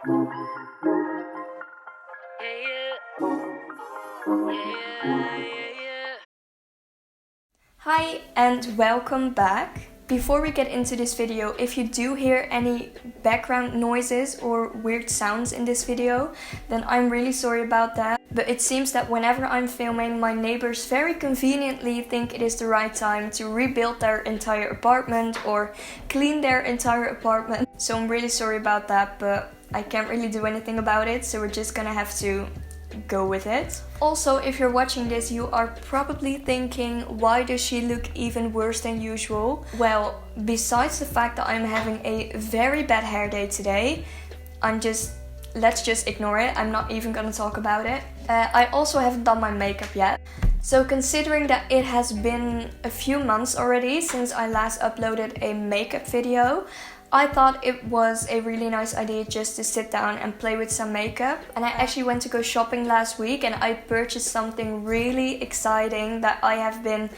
Hi and welcome back. Before we get into this video, if you do hear any background noises or weird sounds in this video, then I'm really sorry about that. But it seems that whenever I'm filming, my neighbors very conveniently think it is the right time to rebuild their entire apartment or clean their entire apartment. So I'm really sorry about that, but I can't really do anything about it, so we're just gonna have to go with it. Also, if you're watching this, you are probably thinking, why does she look even worse than usual? Well, besides the fact that I'm having a very bad hair day today, let's just ignore it. I'm not even gonna talk about it. I also haven't done my makeup yet. So considering that it has been a few months already since I last uploaded a makeup video, I thought it was a really nice idea just to sit down and play with some makeup. And I actually went to go shopping last week and I purchased something really exciting that I have been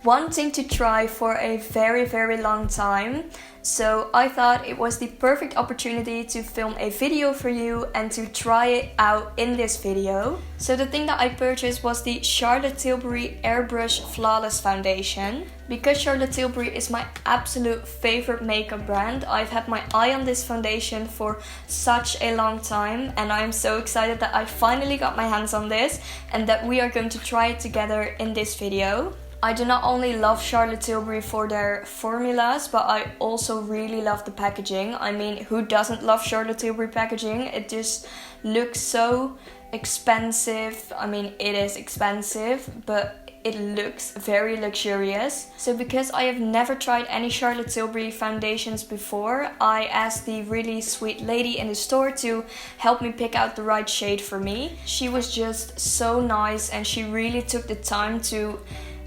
wanting to try for a very long time. So I thought it was the perfect opportunity to film a video for you and to try it out in this video. So the thing that I purchased was the Charlotte Tilbury Airbrush Flawless Foundation. Because Charlotte Tilbury is my absolute favorite makeup brand, I've had my eye on this foundation for such a long time, and I'm so excited that I finally got my hands on this and that we are going to try it together in this video. I do not only love Charlotte Tilbury for their formulas, but I also really love the packaging. I mean, who doesn't love Charlotte Tilbury packaging? It just looks so expensive. I mean, it is expensive, but it looks very luxurious. So because I have never tried any Charlotte Tilbury foundations before, I asked the really sweet lady in the store to help me pick out the right shade for me. She was just so nice and she really took the time to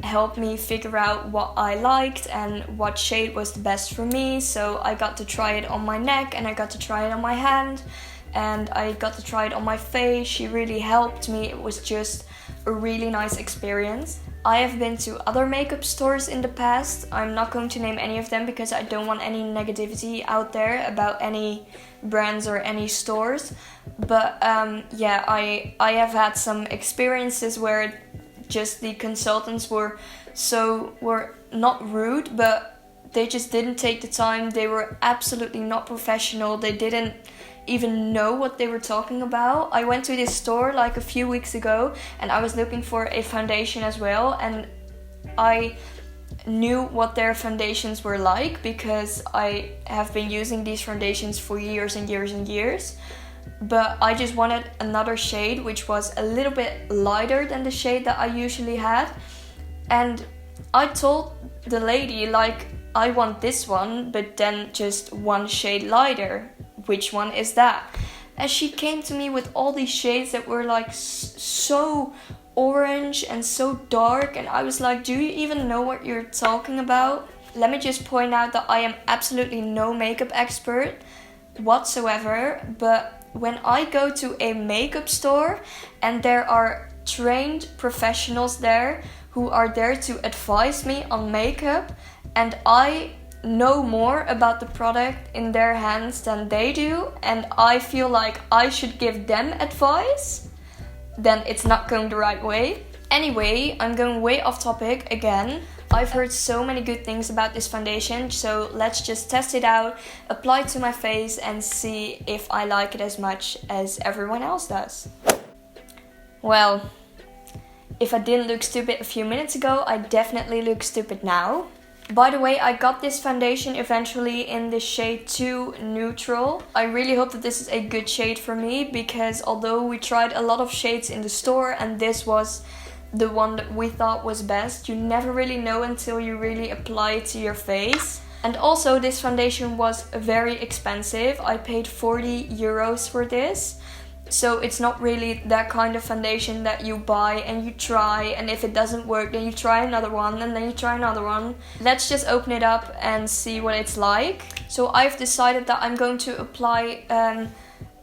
help me figure out what I liked and what shade was the best for me. So I got to try it on my neck and I got to try it on my hand and I got to try it on my face. She really helped me. It was just a really nice experience. I have been to other makeup stores in the past. I'm not going to name any of them because I don't want any negativity out there about any brands or any stores. But yeah, I have had some experiences where just the consultants were not rude, but they just didn't take the time. They were absolutely not professional. They didn't even know what they were talking about. I went to this store like a few weeks ago and I was looking for a foundation as well, and I knew what their foundations were like because I have been using these foundations for years and years and years. But I just wanted another shade which was a little bit lighter than the shade that I usually had. And I told the lady, like, I want this one, but then just one shade lighter. Which one is that? And she came to me with all these shades that were like so orange and so dark. And I was like, do you even know what you're talking about? Let me just point out that I am absolutely no makeup expert whatsoever, but when I go to a makeup store and there are trained professionals there who are there to advise me on makeup, and I know more about the product in their hands than they do, and I feel like I should give them advice, then it's not going the right way. Anyway, I'm going way off topic again. I've heard so many good things about this foundation, so let's just test it out, apply it to my face and see if I like it as much as everyone else does. Well, if I didn't look stupid a few minutes ago, I definitely look stupid now. By the way, I got this foundation eventually in the shade 2 Neutral. I really hope that this is a good shade for me because although we tried a lot of shades in the store and this was the one that we thought was best, you never really know until you really apply it to your face. And also this foundation was very expensive. I paid 40 euros for this. So it's not really that kind of foundation that you buy and you try, and if it doesn't work then you try another one and then you try another one. Let's just open it up and see what it's like. So I've decided that I'm going to apply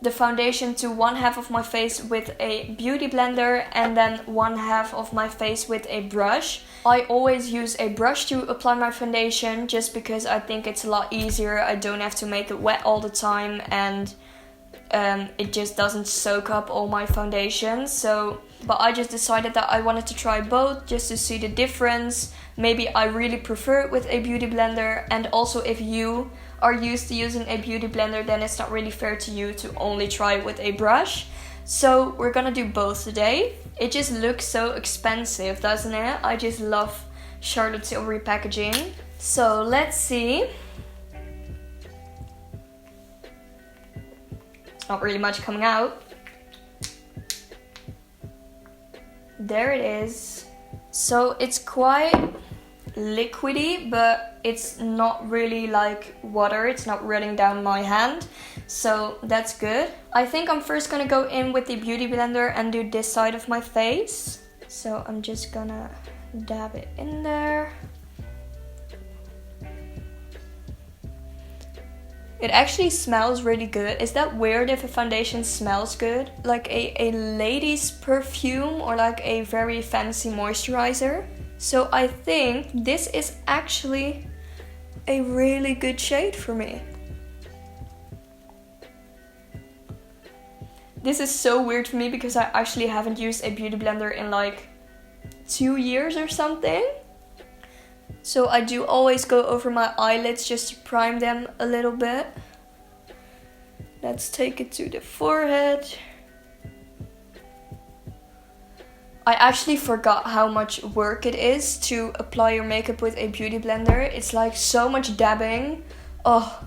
the foundation to one half of my face with a beauty blender and then one half of my face with a brush. I always use a brush to apply my foundation just because I think it's a lot easier. I don't have to make it wet all the time, and it just doesn't soak up all my foundation. So, but I just decided that I wanted to try both just to see the difference. Maybe I really prefer it with a beauty blender, and also if you are used to using a beauty blender, then it's not really fair to you to only try it with a brush. So we're gonna do both today. It just looks so expensive, doesn't it? I just love Charlotte Tilbury packaging. So let's see. Not really much coming out. There it is. So it's quite liquidy, but it's not really like water. It's not running down my hand. So that's good. I think I'm first gonna go in with the beauty blender and do this side of my face. So I'm just gonna dab it in there. It actually smells really good. Is that weird if a foundation smells good? Like a lady's perfume or like a very fancy moisturizer. So I think this is actually a really good shade for me. This is so weird for me because I actually haven't used a beauty blender in like 2 years or something. So I do always go over my eyelids just to prime them a little bit. Let's take it to the forehead. I actually forgot how much work it is to apply your makeup with a beauty blender. It's like so much dabbing. Oh.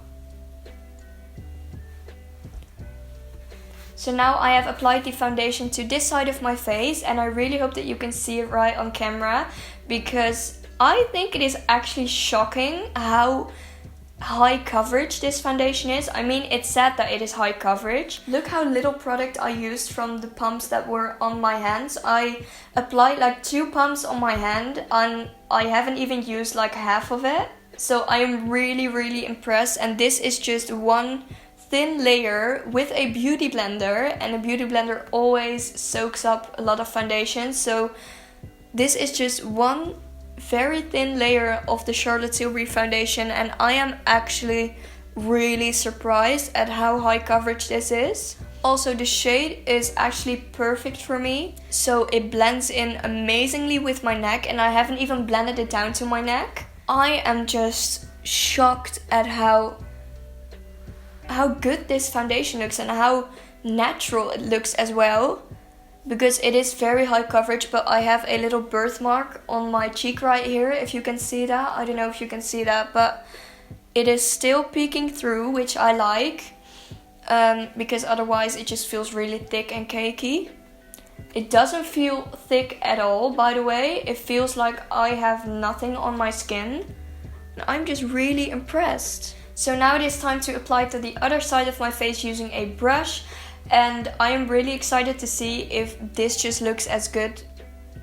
So now I have applied the foundation to this side of my face, and I really hope that you can see it right on camera, because I think it is actually shocking how high coverage this foundation is. I mean, it's said that it is high coverage. Look how little product I used from the pumps that were on my hands. I applied like 2 pumps on my hand and I haven't even used like half of it. So I am really impressed, and this is just one thin layer with a beauty blender, and a beauty blender always soaks up a lot of foundation. So this is just one very thin layer of the Charlotte Tilbury foundation, and I am actually really surprised at how high coverage this is. Also, the shade is actually perfect for me, so it blends in amazingly with my neck, and I haven't even blended it down to my neck. I am just shocked at how good this foundation looks and how natural it looks as well. Because it is very high coverage, but I have a little birthmark on my cheek right here, if you can see that. I don't know if you can see that, but it is still peeking through, which I like, because otherwise it just feels really thick and cakey. It doesn't feel thick at all, by the way. It feels like I have nothing on my skin. And I'm just really impressed. So now it is time to apply to the other side of my face using a brush. And I am really excited to see if this just looks as good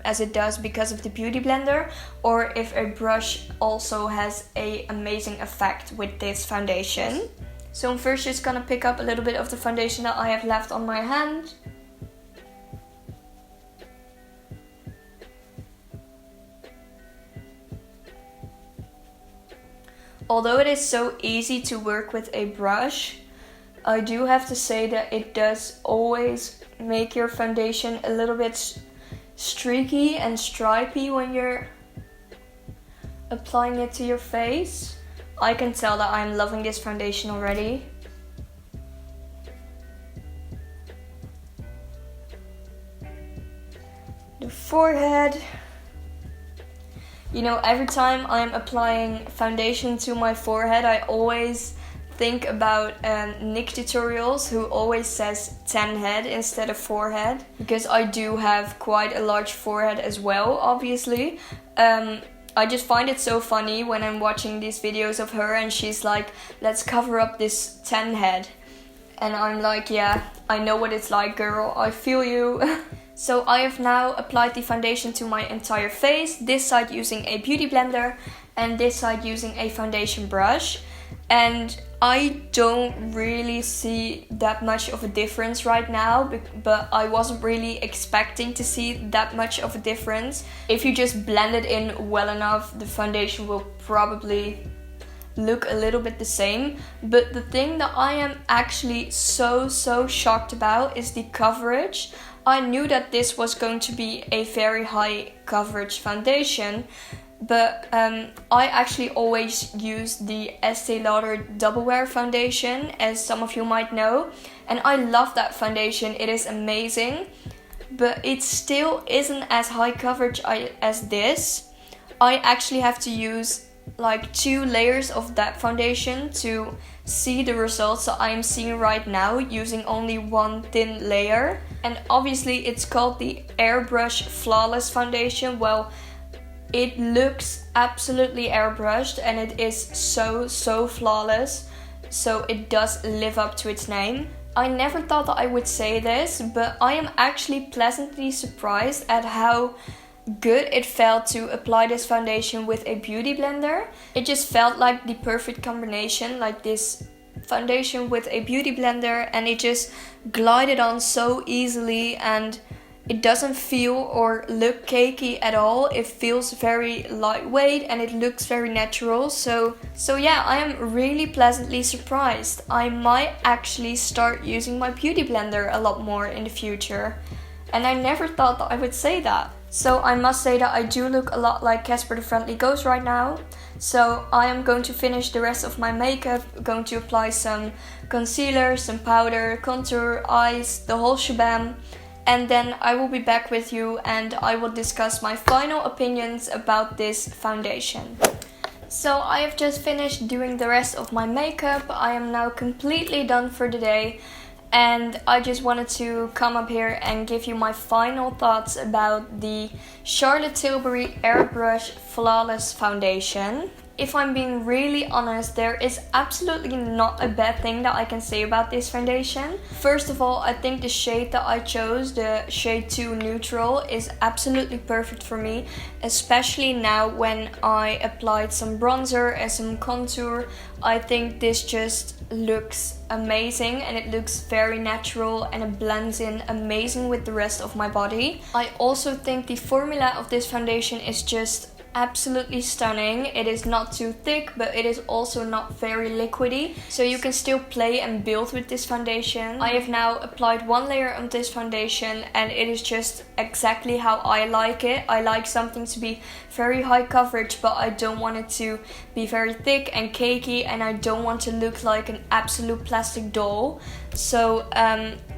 as it does because of the beauty blender, or if a brush also has an amazing effect with this foundation. So I'm first just gonna pick up a little bit of the foundation that I have left on my hand. Although it is so easy to work with a brush, I do have to say that it does always make your foundation a little bit streaky and stripy when you're applying it to your face. I can tell that I'm loving this foundation already. The forehead. You know, every time I'm applying foundation to my forehead, I always think about Nick Tutorials, who always says tan head instead of forehead, because I do have quite a large forehead as well, obviously. I just find it so funny when I'm watching these videos of her and she's like, let's cover up this tan head. And I'm like, yeah, I know what it's like, girl, I feel you. So I have now applied the foundation to my entire face, this side using a beauty blender and this side using a foundation brush. And I don't really see that much of a difference right now, but I wasn't really expecting to see that much of a difference. If you just blend it in well enough, the foundation will probably look a little bit the same. But the thing that I am actually so shocked about is the coverage. I knew that this was going to be a very high coverage foundation, but I actually always use the Estee Lauder Double Wear foundation, as some of you might know, and I love that foundation. It is amazing, but it still isn't as high coverage as this. I actually have to use like 2 layers of that foundation to see the results that I am seeing right now using only 1 thin layer. And obviously it's called the Airbrush Flawless Foundation. Well, it looks absolutely airbrushed and it is so flawless, so it does live up to its name. I never thought that I would say this, but I am actually pleasantly surprised at how good it felt to apply this foundation with a beauty blender. It just felt like the perfect combination, like this foundation with a beauty blender, and it just glided on so easily, and it doesn't feel or look cakey at all. It feels very lightweight and it looks very natural. So yeah, I am really pleasantly surprised. I might actually start using my beauty blender a lot more in the future. And I never thought that I would say that. So I must say that I do look a lot like Casper the Friendly Ghost right now. So I am going to finish the rest of my makeup, going to apply some concealer, some powder, contour, eyes, the whole shebang. And then I will be back with you and I will discuss my final opinions about this foundation. So I have just finished doing the rest of my makeup. I am now completely done for the day. And I just wanted to come up here and give you my final thoughts about the Charlotte Tilbury Airbrush Flawless Foundation. If I'm being really honest, there is absolutely not a bad thing that I can say about this foundation. First of all, I think the shade that I chose, the shade 2 Neutral, is absolutely perfect for me. Especially now when I applied some bronzer and some contour. I think this just looks amazing and it looks very natural and it blends in amazing with the rest of my body. I also think the formula of this foundation is just absolutely stunning. It is not too thick, but it is also not very liquidy, so you can still play and build with this foundation. I have now applied 1 layer on this foundation and it is just exactly how I like it. I like something to be very high coverage, but I don't want it to be very thick and cakey, and I don't want to look like an absolute plastic doll. So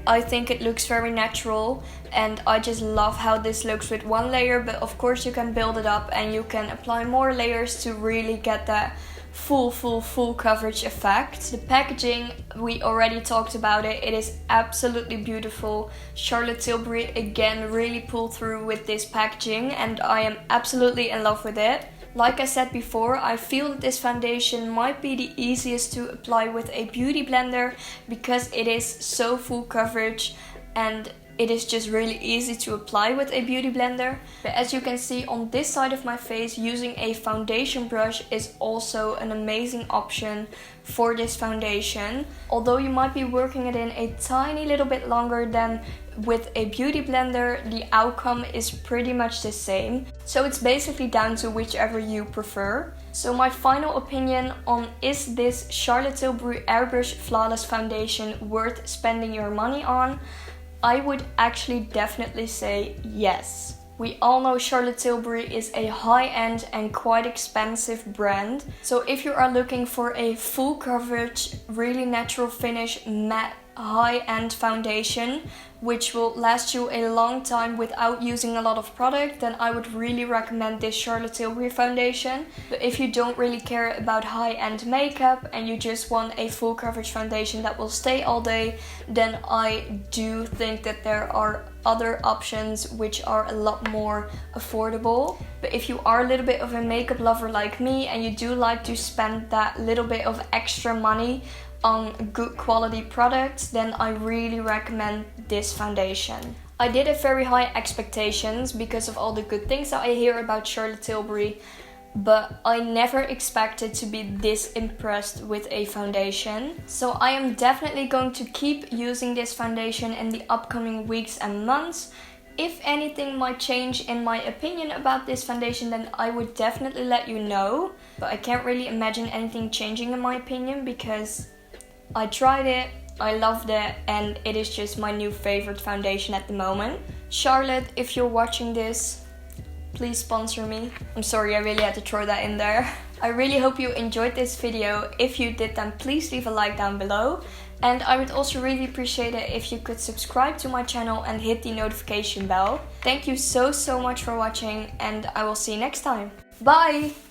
I think it looks very natural and I just love how this looks with 1 layer, but of course you can build it up and you can apply more layers to really get that full coverage effect. The packaging, we already talked about it. It is absolutely beautiful. Charlotte Tilbury again really pulled through with this packaging and I am absolutely in love with it. Like I said before, I feel that this foundation might be the easiest to apply with a beauty blender because it is so full coverage and it is just really easy to apply with a beauty blender. But as you can see on this side of my face, using a foundation brush is also an amazing option for this foundation. Although you might be working it in a tiny little bit longer than with a beauty blender, the outcome is pretty much the same. So it's basically down to whichever you prefer. So my final opinion on, is this Charlotte Tilbury Airbrush Flawless Foundation worth spending your money on? I would actually definitely say yes. We all know Charlotte Tilbury is a high-end and quite expensive brand. So if you are looking for a full coverage, really natural finish, matte, high-end foundation which will last you a long time without using a lot of product, then I would really recommend this Charlotte Tilbury foundation. But if you don't really care about high-end makeup and you just want a full coverage foundation that will stay all day, then I do think that there are other options which are a lot more affordable. But if you are a little bit of a makeup lover like me and you do like to spend that little bit of extra money on good quality products, then I really recommend this foundation. I did have very high expectations because of all the good things that I hear about Charlotte Tilbury, but I never expected to be this impressed with a foundation. So I am definitely going to keep using this foundation in the upcoming weeks and months. if anything might change in my opinion about this foundation, then I would definitely let you know. But I can't really imagine anything changing in my opinion because I tried it, I loved it, and it is just my new favorite foundation at the moment. Charlotte, if you're watching this, please sponsor me. I'm sorry, I really had to throw that in there. I really hope you enjoyed this video. If you did, then please leave a like down below. And I would also really appreciate it if you could subscribe to my channel and hit the notification bell. Thank you so much for watching, and I will see you next time. Bye!